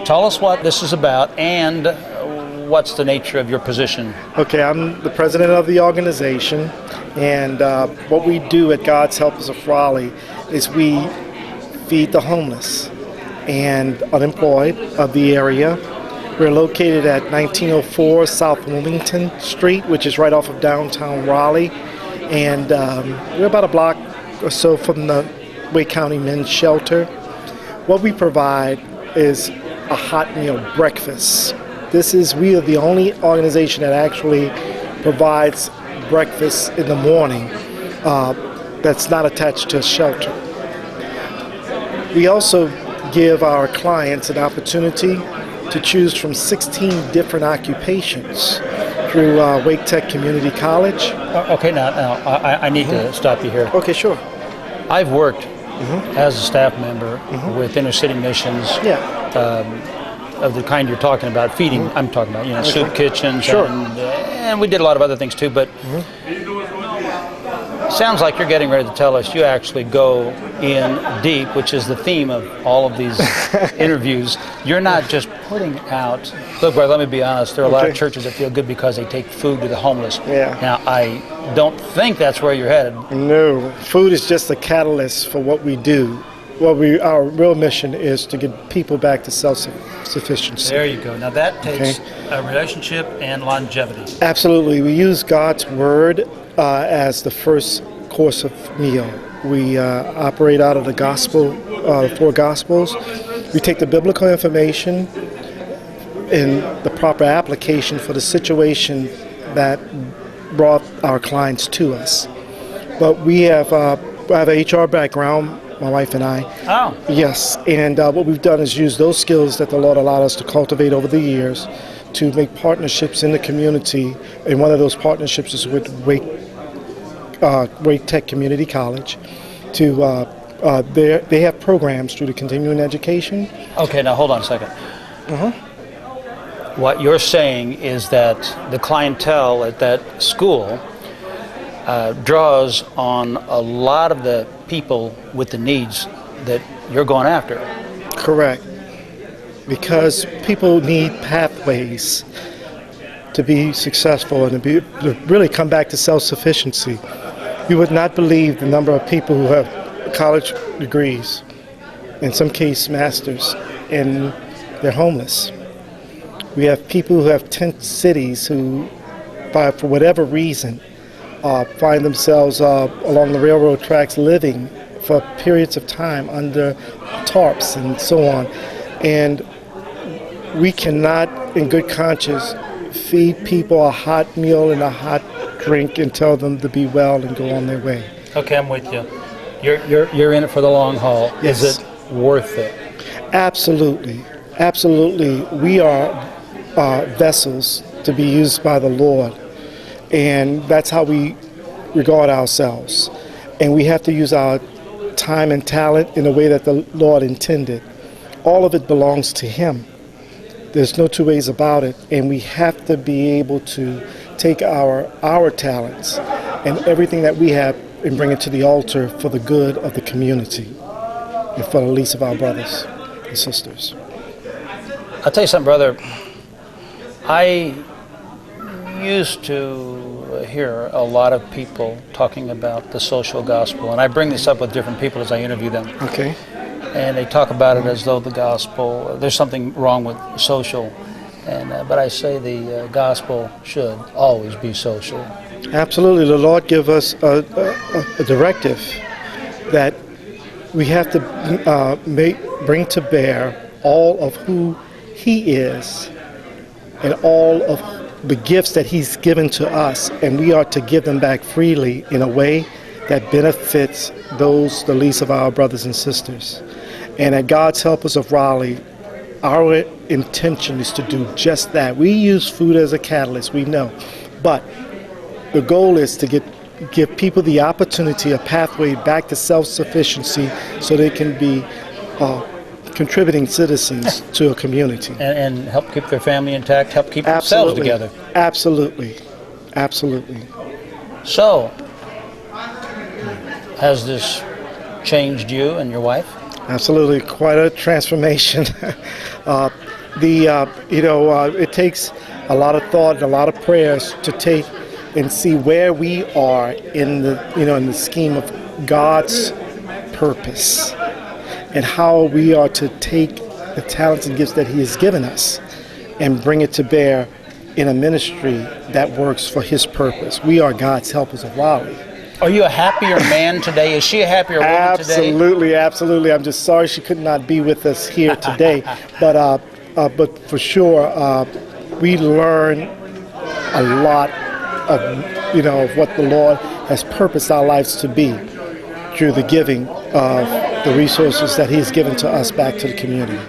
tell us what this is about and what's the nature of your position. Okay, I'm the president of the organization, and what we do at God's Helpers of Raleigh is we feed the homeless and unemployed of the area. We're located at 1904 South Wilmington Street, which is right off of downtown Raleigh, and we're about a block or so from the Wake County Men's Shelter. What we provide is a hot meal breakfast. We are the only organization that actually provides breakfast in the morning that's not attached to a shelter. We also give our clients an opportunity to choose from 16 different occupations through Wake Tech Community College. Okay, now I need to stop you here. Okay, sure. I've worked as a staff member with inner city missions. Of the kind you're talking about, feeding, I'm talking about, soup kitchens, Sure. and we did a lot of other things too, but sounds like you're getting ready to tell us you actually go in deep, which is the theme of all of these interviews. You're not just putting out, look, brother, let me be honest, there are a lot of churches that feel good because they take food to the homeless. Yeah. Now, I don't think that's where you're headed. No, food is just a catalyst for what we do. Our real mission is to get people back to self-sufficiency. There you go. Now that takes a relationship and longevity. Absolutely. We use God's Word as the first course of meal. We operate out of the gospel, the four gospels. We take the biblical information and the proper application for the situation that brought our clients to us. But we have I have an HR background, my wife and I. Oh. Yes, and what we've done is use those skills that the Lord allowed us to cultivate over the years to make partnerships in the community, and one of those partnerships is with Wake Tech Community College. They have programs through the continuing education. Okay, now hold on a second. What you're saying is that the clientele at that school draws on a lot of the people with the needs that you're going after. Correct. Because people need pathways to be successful and to really come back to self-sufficiency. You would not believe the number of people who have college degrees, in some cases masters, and they're homeless. We have people who have tent cities who, for whatever reason, find themselves along the railroad tracks living for periods of time under tarps and so on. And we cannot, in good conscience, feed people a hot meal and a hot drink and tell them to be well and go on their way. Okay, I'm with you. You're in it for the long haul. Yes. Is it worth it? Absolutely. Absolutely. We are vessels to be used by the Lord. And that's how we regard ourselves. And we have to use our time and talent in a way that the Lord intended. All of it belongs to Him. There's no two ways about it. And we have to be able to take our talents and everything that we have and bring it to the altar for the good of the community and for the least of our brothers and sisters. I'll tell you something, brother. I used to hear a lot of people talking about the social gospel, and I bring this up with different people as I interview them. Okay. And they talk about it as though the gospel, there's something wrong with social, but I say the gospel should always be social. Absolutely. The Lord give us a directive that we have to bring to bear all of who He is and all of the gifts that He's given to us, and we are to give them back freely in a way that benefits those, the least of our brothers and sisters. And at God's Helpers of Raleigh, our intention is to do just that. We use food as a catalyst, we know, but the goal is to give people the opportunity, a pathway back to self-sufficiency so they can be contributing citizens to a community. And help keep their family intact, help keep themselves together. Absolutely. Absolutely. So, has this changed you and your wife? Absolutely. Quite a transformation. It takes a lot of thought and a lot of prayers to take and see where we are in the scheme of God's purpose, and how we are to take the talents and gifts that He has given us and bring it to bear in a ministry that works for His purpose. We are God's helpers of Raleigh. Are you a happier man today? Is she a happier woman today? Absolutely, absolutely. I'm just sorry she could not be with us here today, but for sure, we learn a lot of what the Lord has purposed our lives to be through the giving of the resources that He's given to us back to the community.